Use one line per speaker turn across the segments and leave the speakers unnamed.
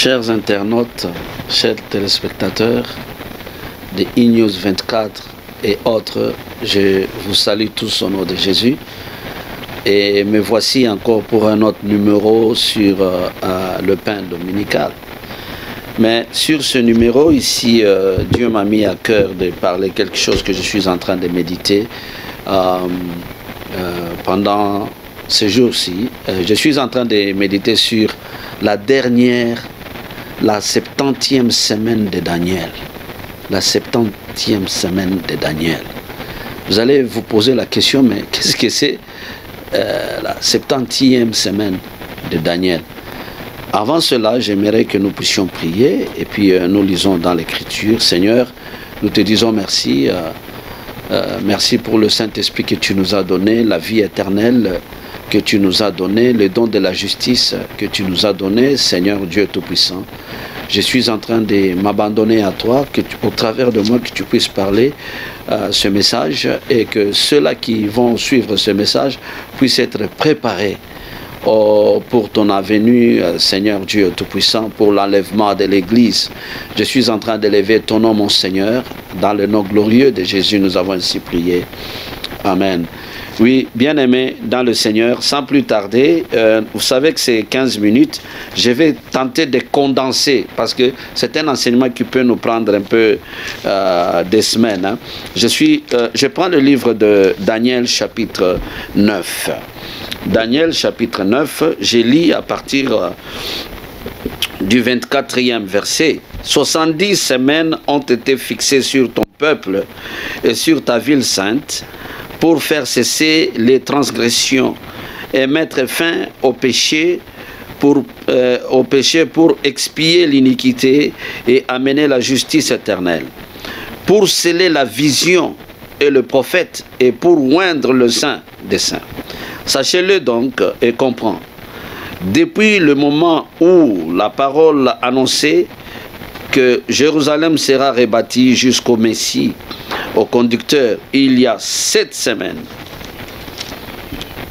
Chers internautes, chers téléspectateurs de E-News 24 et autres, je vous salue tous au nom de Jésus. Et me voici encore pour un autre numéro sur le pain dominical. Mais sur ce numéro ici, Dieu m'a mis à cœur de parler quelque chose que je suis en train de méditer pendant ces jours-ci. Je suis en train de méditer sur la 70e semaine de Daniel. La 70e semaine de Daniel. Vous allez vous poser la question, mais qu'est-ce que c'est la 70e semaine de Daniel? Avant cela, j'aimerais que nous puissions prier et puis nous lisons dans l'Écriture. Seigneur, nous te disons merci. Merci pour le Saint-Esprit que tu nous as donné, la vie éternelle que tu nous as donné, le don de la justice que tu nous as donné, Seigneur Dieu Tout-Puissant. Je suis en train de m'abandonner à toi, au travers de moi, que tu puisses parler ce message et que ceux-là qui vont suivre ce message puissent être préparés pour ton avenue, Seigneur Dieu Tout-Puissant, pour l'enlèvement de l'Église. Je suis en train d'élever ton nom, mon Seigneur. Dans le nom glorieux de Jésus, nous avons ainsi prié. Amen. Oui, bien-aimés dans le Seigneur, sans plus tarder, vous savez que c'est 15 minutes, je vais tenter de condenser, parce que c'est un enseignement qui peut nous prendre un peu des semaines. Hein. Je prends le livre de Daniel chapitre 9. Daniel chapitre 9, je lis à partir du 24e verset. 70 semaines ont été fixées sur ton peuple et sur ta ville sainte, pour faire cesser les transgressions et mettre fin au péché pour expier l'iniquité et amener la justice éternelle, pour sceller la vision et le prophète et pour oindre le saint des saints. Sachez-le donc et comprends. Depuis le moment où la parole annonçait que Jérusalem sera rebâtie jusqu'au Messie, au conducteur, il y a 7 semaines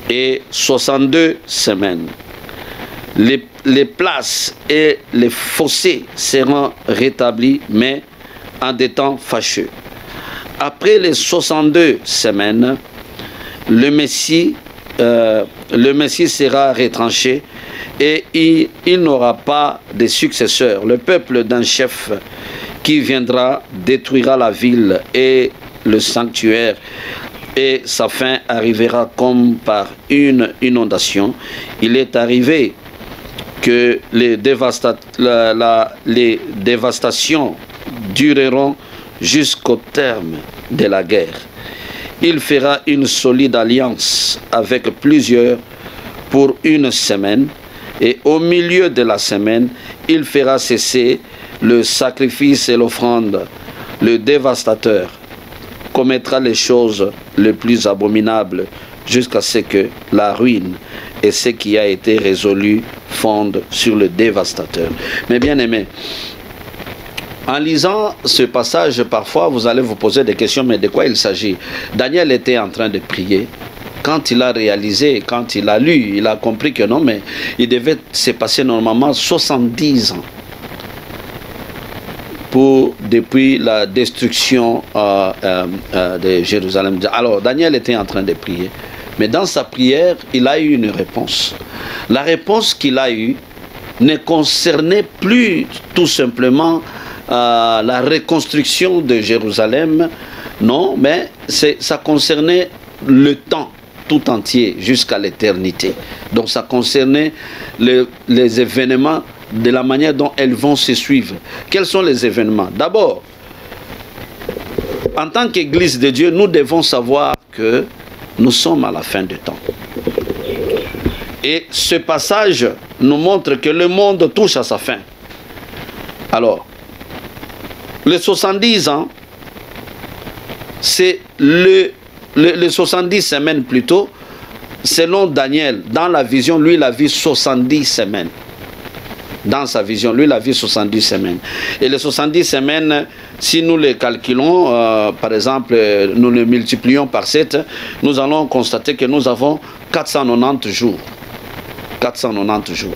et 62 semaines. Les places et les fossés seront rétablis, mais en des temps fâcheux. Après les 62 semaines, le Messie sera retranché et il n'aura pas de successeur. Le peuple d'un chef qui viendra détruira la ville et le sanctuaire, et sa fin arrivera comme par une inondation. Il est arrivé que les dévastations dureront jusqu'au terme de la guerre. Il fera une solide alliance avec plusieurs pour une semaine, et au milieu de la semaine, il fera cesser le sacrifice et l'offrande. Le dévastateur commettra les choses les plus abominables jusqu'à ce que la ruine et ce qui a été résolu fondent sur le dévastateur. Mais bien aimés, en lisant ce passage, parfois vous allez vous poser des questions, mais de quoi il s'agit? Daniel était en train de prier. Quand il a réalisé, quand il a lu, il a compris que non, mais il devait se passer normalement 70 ans depuis la destruction de Jérusalem. Alors, Daniel était en train de prier. Mais dans sa prière, il a eu une réponse. La réponse qu'il a eue ne concernait plus tout simplement la reconstruction de Jérusalem, non, mais ça concernait le temps tout entier jusqu'à l'éternité. Donc ça concernait les événements de la manière dont elles vont se suivre. Quels sont les événements? D'abord, en tant qu'Église de Dieu, nous devons savoir que nous sommes à la fin du temps. Et ce passage nous montre que le monde touche à sa fin. Alors, les 70 ans, c'est les 70 semaines plutôt, selon Daniel, dans la vision, lui, il a vu 70 semaines. Dans sa vision, lui, il a vu 70 semaines. Et les 70 semaines, si nous les calculons, par exemple, nous les multiplions par 7, nous allons constater que nous avons 490 jours. 490 jours.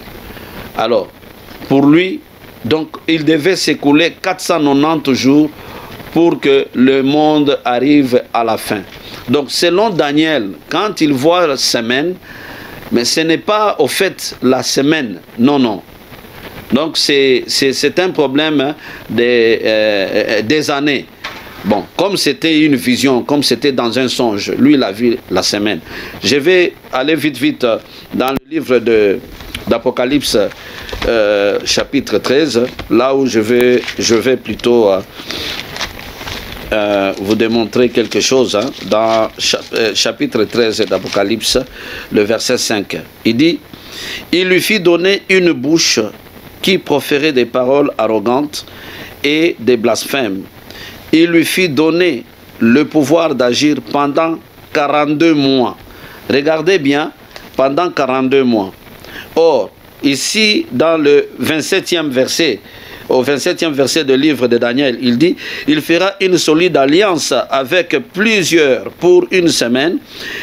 Alors, pour lui, Donc il devait s'écouler 490 jours pour que le monde arrive à la fin. Donc selon Daniel, quand il voit la semaine, mais ce n'est pas au fait la semaine, non, non. Donc c'est un problème des années. Bon, comme c'était une vision, comme c'était dans un songe, lui il a vu la semaine. Je vais aller vite dans le livre d'Apocalypse, chapitre 13, là où je vais plutôt vous démontrer quelque chose, hein, dans chapitre 13 d'Apocalypse, le verset 5. Il dit, il lui fit donner une bouche qui proférait des paroles arrogantes et des blasphèmes. Il lui fit donner le pouvoir d'agir pendant 42 mois. Regardez bien, pendant 42 mois. Or, ici, dans le 27e verset, au 27e verset du livre de Daniel, il dit, il fera une solide alliance avec plusieurs pour une semaine,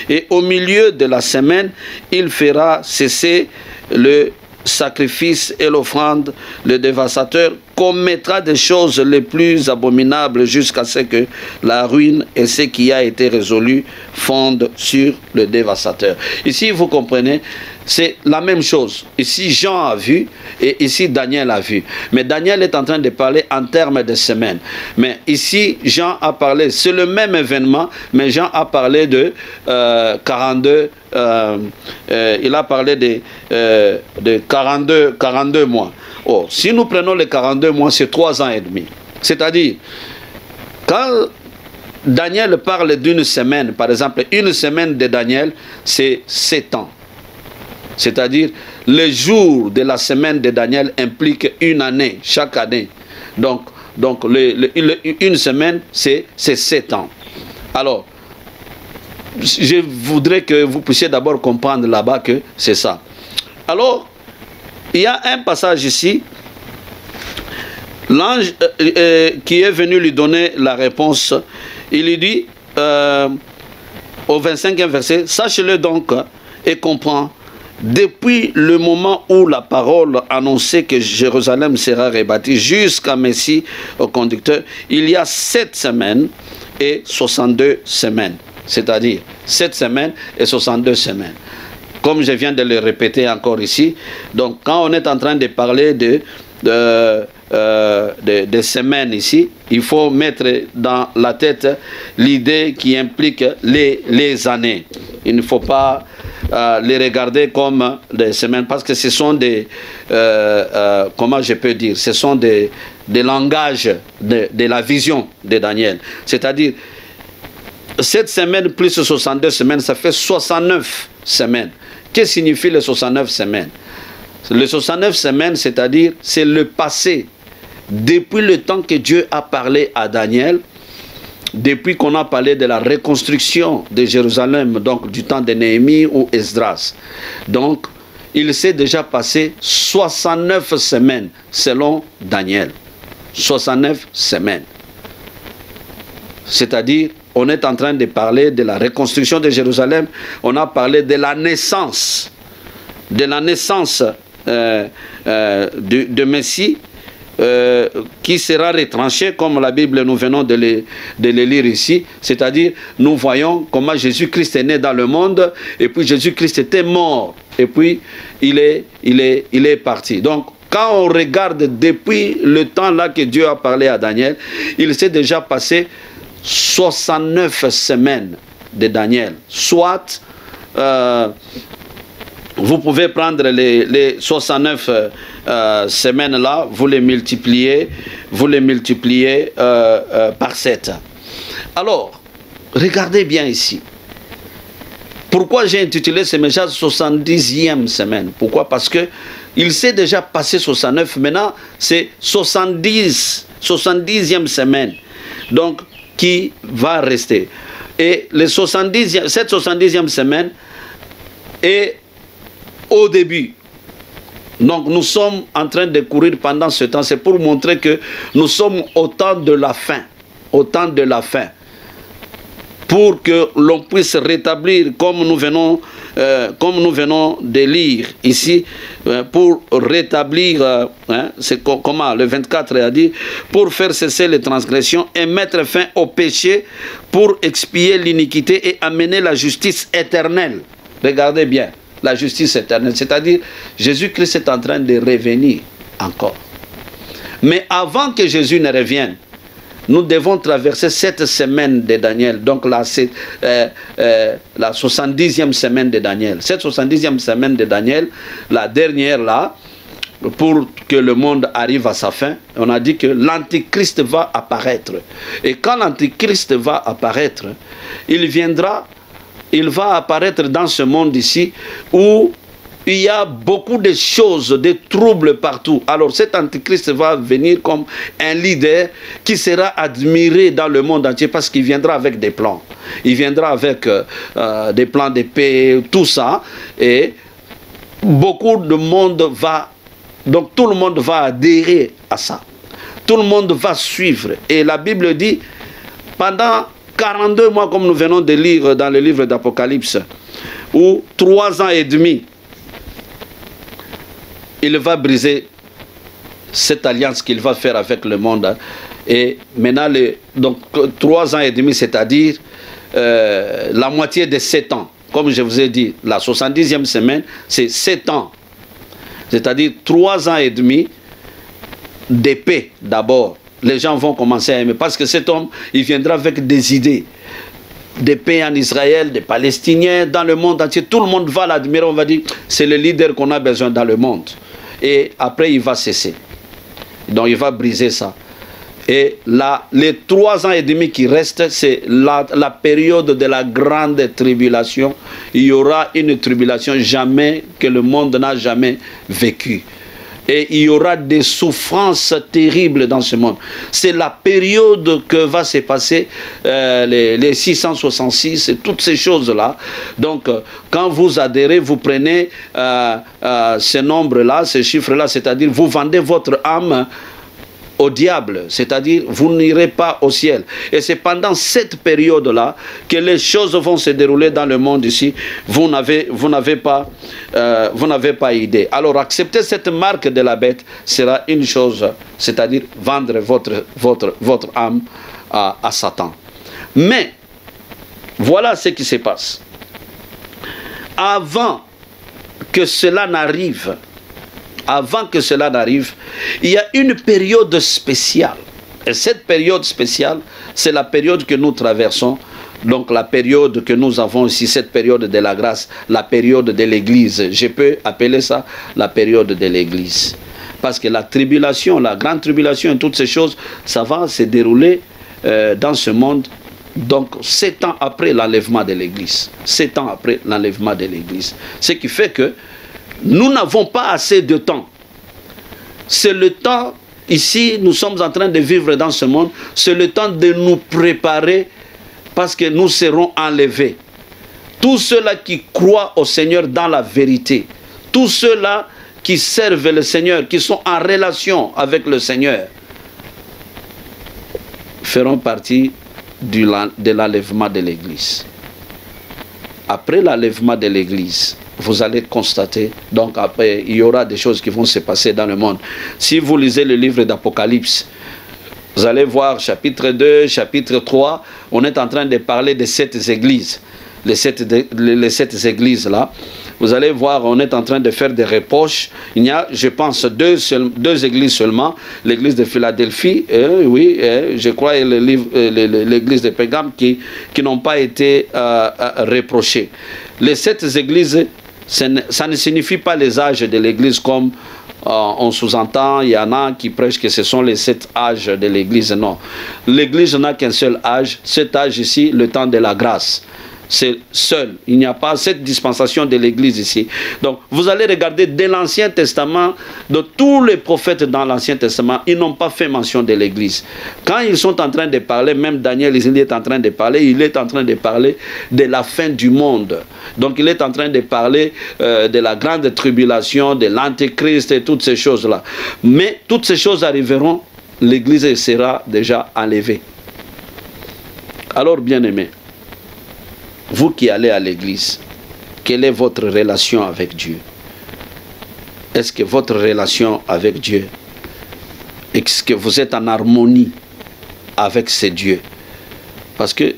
et au milieu de la semaine, il fera cesser le sacrifice et l'offrande. Le dévastateur commettra des choses les plus abominables jusqu'à ce que la ruine et ce qui a été résolu fondent sur le dévastateur. Ici, vous comprenez, c'est la même chose. Ici, Jean a vu et ici, Daniel a vu. Mais Daniel est en train de parler en termes de semaines. Mais ici, Jean a parlé, c'est le même événement, mais Jean a parlé de 42, il a parlé de 42 mois. Or, si nous prenons les 42 mois, c'est 3 ans et demi. C'est-à-dire, quand Daniel parle d'une semaine, par exemple, une semaine de Daniel, c'est 7 ans. C'est-à-dire, le jour de la semaine de Daniel implique une année, chaque année. Donc une semaine, c'est 7 ans. Alors, je voudrais que vous puissiez d'abord comprendre là-bas que c'est ça. Alors, il y a un passage ici, l'ange qui est venu lui donner la réponse, il lui dit, au 25e verset, « Sache-le donc et comprends, depuis le moment où la parole annonçait que Jérusalem sera rebâtie jusqu'à Messie au conducteur, il y a 7 semaines et 62 semaines. » C'est-à-dire 7 semaines et 62 semaines. Comme je viens de le répéter encore ici, donc quand on est en train de parler de semaines ici, il faut mettre dans la tête l'idée qui implique les années. Il ne faut pas les regarder comme des semaines, parce que ce sont des, comment je peux dire, ce sont des langages de la vision de Daniel. C'est-à-dire, 7 semaines plus 62 semaines, ça fait 69 semaines. Qu'est-ce que signifie les 69 semaines? Les 69 semaines, c'est-à-dire, c'est le passé. Depuis le temps que Dieu a parlé à Daniel, depuis qu'on a parlé de la reconstruction de Jérusalem, donc du temps de Néhémie ou Esdras. Donc, il s'est déjà passé 69 semaines, selon Daniel. 69 semaines. C'est-à-dire, on est en train de parler de la reconstruction de Jérusalem, on a parlé de la naissance de Messie, qui sera retranché, comme la Bible nous venons de le lire ici. C'est-à-dire, nous voyons comment Jésus-Christ est né dans le monde, et puis Jésus-Christ était mort, et puis il est parti. Donc, quand on regarde depuis le temps là que Dieu a parlé à Daniel, il s'est déjà passé 69 semaines de Daniel. Soit, vous pouvez prendre les 69 semaines là, vous les multipliez par 7. Alors, regardez bien ici. Pourquoi j'ai intitulé ce message 70e semaine? Pourquoi? Parce que il s'est déjà passé 69, maintenant c'est 70e semaine. Donc, qui va rester. Et cette 70e semaine est au début. Donc nous sommes en train de courir pendant ce temps. C'est pour montrer que nous sommes au temps de la fin. Au temps de la fin. pour que l'on puisse rétablir, comme nous venons de lire ici, pour rétablir, c'est comment le 24 a dit, pour faire cesser les transgressions et mettre fin au péché, pour expier l'iniquité et amener la justice éternelle. Regardez bien, la justice éternelle, c'est-à-dire Jésus-Christ est en train de revenir encore. Mais avant que Jésus ne revienne, nous devons traverser cette semaine de Daniel, donc la 70e semaine de Daniel. Cette 70e semaine de Daniel, la dernière là, pour que le monde arrive à sa fin, on a dit que l'Antichrist va apparaître. Et quand l'Antichrist va apparaître, il va apparaître dans ce monde ici où il y a beaucoup de choses, des troubles partout. Alors cet Antichrist va venir comme un leader qui sera admiré dans le monde entier parce qu'il viendra avec des plans. Il viendra avec des plans de paix, tout ça. Et beaucoup de monde va... Donc tout le monde va adhérer à ça. Tout le monde va suivre. Et la Bible dit, pendant 42 mois, comme nous venons de lire dans le livre d'Apocalypse, ou 3 ans et demi, il va briser cette alliance qu'il va faire avec le monde. Et maintenant, donc 3 ans et demi, c'est-à-dire la moitié de 7 ans. Comme je vous ai dit, la 70e semaine, c'est 7 ans. C'est-à-dire 3 ans et demi d'épée d'abord. Les gens vont commencer à aimer. Parce que cet homme, il viendra avec des idées. Des paix en Israël, des Palestiniens, dans le monde entier. Tout le monde va l'admirer. On va dire, c'est le leader qu'on a besoin dans le monde. Et après, il va cesser. Donc, il va briser ça. Et là, les 3 ans et demi qui restent, c'est la période de la grande tribulation. Il y aura une tribulation jamais que le monde n'a jamais vécue. Et il y aura des souffrances terribles dans ce monde. C'est la période que va se passer les 666 et toutes ces choses-là. Donc, quand vous adhérez, vous prenez ce nombre-là, ces chiffres-là, c'est-à-dire vous vendez votre âme au diable, c'est-à-dire vous n'irez pas au ciel. Et c'est pendant cette période-là que les choses vont se dérouler dans le monde ici. Vous n'avez pas idée. Alors accepter cette marque de la bête sera une chose, c'est-à-dire vendre votre âme à Satan. Mais voilà ce qui se passe. Avant que cela n'arrive, il y a une période spéciale. Et cette période spéciale, c'est la période que nous traversons. Donc la période que nous avons ici, cette période de la grâce, la période de l'Église. Je peux appeler ça la période de l'Église. Parce que la tribulation, la grande tribulation et toutes ces choses, ça va se dérouler dans ce monde. Donc 7 ans après l'enlèvement de l'Église. 7 ans après l'enlèvement de l'Église. Ce qui fait que nous n'avons pas assez de temps. C'est le temps, ici, nous sommes en train de vivre dans ce monde, c'est le temps de nous préparer parce que nous serons enlevés. Tous ceux-là qui croient au Seigneur dans la vérité, tous ceux-là qui servent le Seigneur, qui sont en relation avec le Seigneur, feront partie de l'enlèvement de l'Église. Après l'enlèvement de l'Église, vous allez constater, donc après, il y aura des choses qui vont se passer dans le monde. Si vous lisez le livre d'Apocalypse, vous allez voir chapitre 2, chapitre 3, on est en train de parler de 7 églises. Les 7 églises-là, vous allez voir, on est en train de faire des reproches. Il y a, je pense, deux églises seulement. L'église de Philadelphie, oui, je crois, et l'église de Pérgame qui n'ont pas été reprochées. Les 7 églises, ça ne signifie pas les âges de l'église comme on sous-entend. Il y en a qui prêchent que ce sont les 7 âges de l'église. Non, l'église n'a qu'un seul âge. Cet âge ici, le temps de la grâce. C'est seul. Il n'y a pas cette dispensation de l'Église ici. Donc, vous allez regarder de l'Ancien Testament, de tous les prophètes dans l'Ancien Testament, ils n'ont pas fait mention de l'Église. Quand ils sont en train de parler, même Daniel, il est en train de parler de la fin du monde. Donc, il est en train de parler de la grande tribulation, de l'Antéchrist et toutes ces choses-là. Mais toutes ces choses arriveront, l'Église sera déjà enlevée. Alors, bien-aimés, vous qui allez à l'église, quelle est votre relation avec Dieu? Est-ce que votre relation avec Dieu, est-ce que vous êtes en harmonie avec ces dieux? Parce que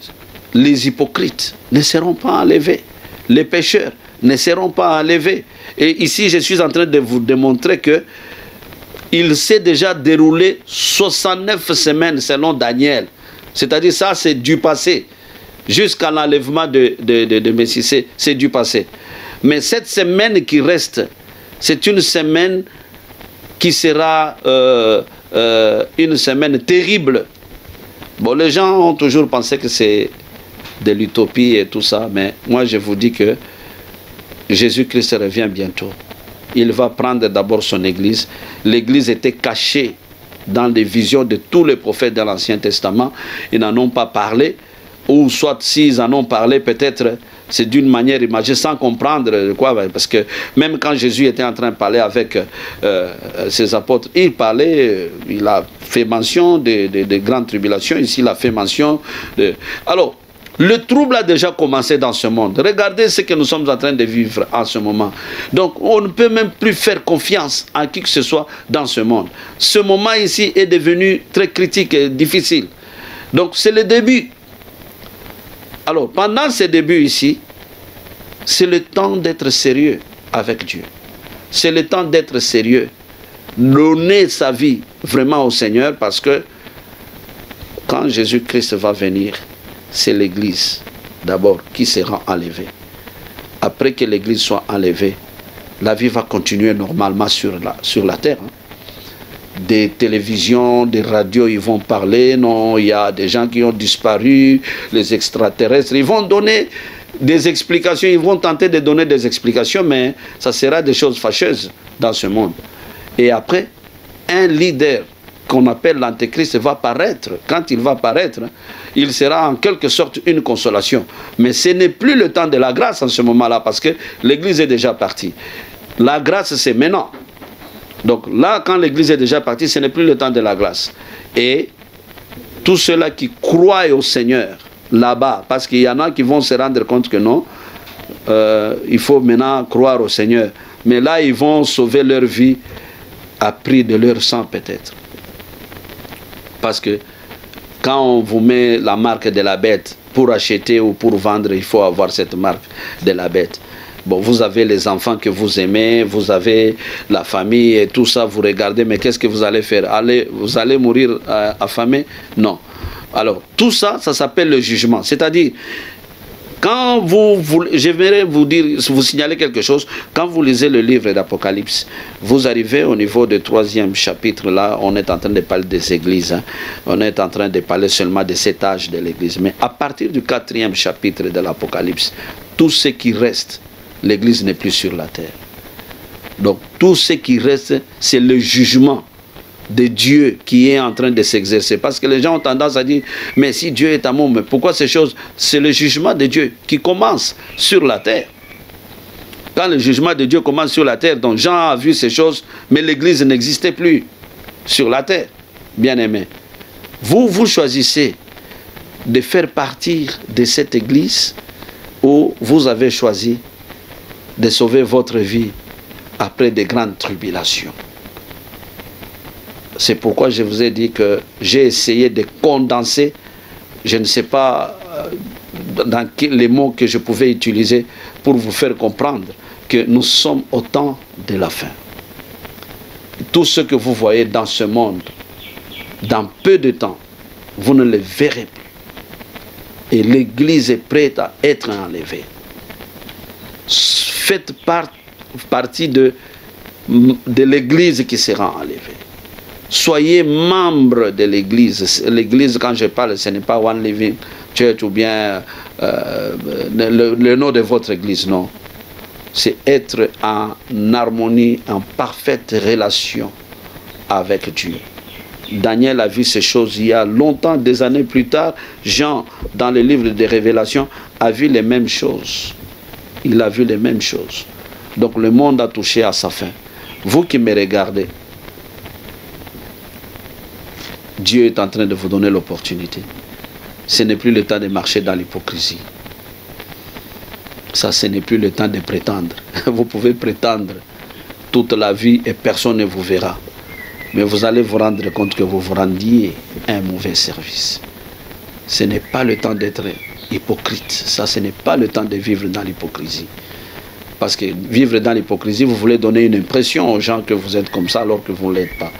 les hypocrites ne seront pas enlevés. Les pécheurs ne seront pas enlevés. Et ici, je suis en train de vous démontrer que il s'est déjà déroulé 69 semaines selon Daniel. C'est-à-dire ça, c'est du passé. Jusqu'à l'enlèvement de Messie, c'est du passé. Mais cette semaine qui reste, c'est une semaine qui sera une semaine terrible. Bon, les gens ont toujours pensé que c'est de l'utopie et tout ça, mais moi je vous dis que Jésus-Christ revient bientôt. Il va prendre d'abord son église. L'église était cachée dans les visions de tous les prophètes de l'Ancien Testament. Ils n'en ont pas parlé, ou soit s'ils en ont parlé, peut-être c'est d'une manière imagée, sans comprendre quoi, parce que même quand Jésus était en train de parler avec ses apôtres, il parlait, il a fait mention de grandes tribulations, ici il a fait mention de... Alors, le trouble a déjà commencé dans ce monde. Regardez ce que nous sommes en train de vivre en ce moment. Donc, on ne peut même plus faire confiance à qui que ce soit dans ce monde. Ce moment ici est devenu très critique et difficile. Donc, c'est le début. Alors, pendant ce début ici, c'est le temps d'être sérieux avec Dieu. C'est le temps d'être sérieux. Donner sa vie vraiment au Seigneur, parce que quand Jésus-Christ va venir, c'est l'Église d'abord qui sera enlevée. Après que l'Église soit enlevée, la vie va continuer normalement sur la terre. Des télévisions, des radios, ils vont parler. Non, il y a des gens qui ont disparu, les extraterrestres. Ils vont donner des explications, ils vont tenter de donner des explications, mais ça sera des choses fâcheuses dans ce monde. Et après, un leader qu'on appelle l'Antéchrist va paraître. Quand il va paraître, il sera en quelque sorte une consolation. Mais ce n'est plus le temps de la grâce en ce moment-là, parce que l'Église est déjà partie. La grâce, c'est maintenant. Donc là, quand l'Église est déjà partie, ce n'est plus le temps de la grâce. Et tous ceux-là qui croient au Seigneur, là-bas, parce qu'il y en a qui vont se rendre compte que non, il faut maintenant croire au Seigneur. Mais là, ils vont sauver leur vie à prix de leur sang peut-être. Parce que quand on vous met la marque de la bête, pour acheter ou pour vendre, il faut avoir cette marque de la bête. Bon, vous avez les enfants que vous aimez, vous avez la famille et tout ça, vous regardez, mais qu'est-ce que vous allez faire? Vous allez mourir affamé? Non. Alors, tout ça, ça s'appelle le jugement. C'est-à-dire, quand j'aimerais vous signaler quelque chose, quand vous lisez le livre d'Apocalypse, vous arrivez au niveau du 3e chapitre, là, on est en train de parler des églises, hein. On est en train de parler seulement de cet âge de l'église. Mais à partir du 4e chapitre de l'Apocalypse, tout ce qui reste, l'église n'est plus sur la terre. Donc, tout ce qui reste, c'est le jugement de Dieu qui est en train de s'exercer. Parce que les gens ont tendance à dire, mais si Dieu est amour, mais pourquoi ces choses? C'est le jugement de Dieu qui commence sur la terre. Quand le jugement de Dieu commence sur la terre, donc Jean a vu ces choses, mais l'église n'existait plus sur la terre. Bien aimé, vous choisissez de faire partir de cette église, ou vous avez choisi de sauver votre vie après de grandes tribulations. C'est pourquoi je vous ai dit que j'ai essayé de condenser, je ne sais pas dans les mots que je pouvais utiliser pour vous faire comprendre que nous sommes au temps de la fin. Tout ce que vous voyez dans ce monde, dans peu de temps, vous ne le verrez plus. Et l'Église est prête à être enlevée. Faites partie de l'Église qui sera enlevée. Soyez membre de l'Église. L'Église, quand je parle, ce n'est pas One Living Church ou bien le nom de votre Église, non. C'est être en harmonie, en parfaite relation avec Dieu. Daniel a vu ces choses il y a longtemps, des années plus tard. Jean, dans le livre des Révélations, a vu les mêmes choses. Il a vu les mêmes choses. Donc le monde a touché à sa fin. Vous qui me regardez, Dieu est en train de vous donner l'opportunité. Ce n'est plus le temps de marcher dans l'hypocrisie. Ça, ce n'est plus le temps de prétendre. Vous pouvez prétendre toute la vie et personne ne vous verra. Mais vous allez vous rendre compte que vous vous rendiez un mauvais service. Ce n'est pas le temps d'être hypocrite. Ça, ce n'est pas le temps de vivre dans l'hypocrisie. Parce que vivre dans l'hypocrisie, vous voulez donner une impression aux gens que vous êtes comme ça alors que vous ne l'êtes pas.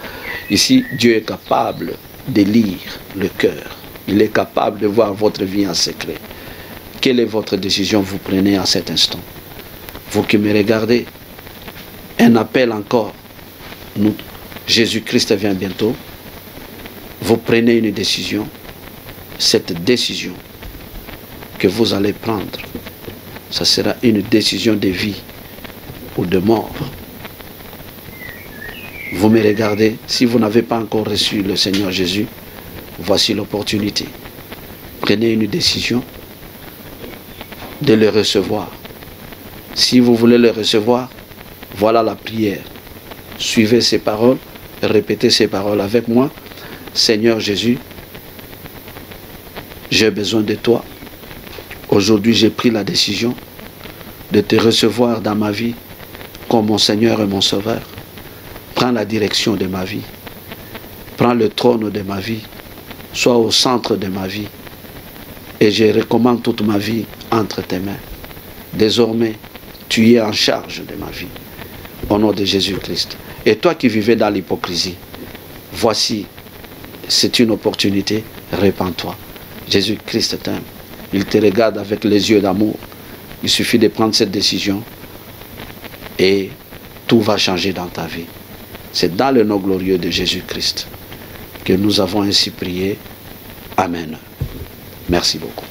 Ici, Dieu est capable de lire le cœur. Il est capable de voir votre vie en secret. Quelle est votre décision que vous prenez à cet instant? Vous qui me regardez, un appel encore. Jésus-Christ vient bientôt. Vous prenez une décision. Cette décision que vous allez prendre, ça sera une décision de vie ou de mort. Vous me regardez, si vous n'avez pas encore reçu le Seigneur Jésus, voici l'opportunité. Prenez une décision de le recevoir. Si vous voulez le recevoir, voilà la prière. Suivez ces paroles, répétez ces paroles avec moi. Seigneur Jésus, j'ai besoin de toi. Aujourd'hui, j'ai pris la décision de te recevoir dans ma vie comme mon Seigneur et mon Sauveur. Prends la direction de ma vie. Prends le trône de ma vie. Sois au centre de ma vie. Et je recommande toute ma vie entre tes mains. Désormais, tu es en charge de ma vie. Au nom de Jésus-Christ. Et toi qui vivais dans l'hypocrisie, voici, c'est une opportunité, répands-toi. Jésus-Christ t'aime. Il te regarde avec les yeux d'amour. Il suffit de prendre cette décision et tout va changer dans ta vie. C'est dans le nom glorieux de Jésus-Christ que nous avons ainsi prié. Amen. Merci beaucoup.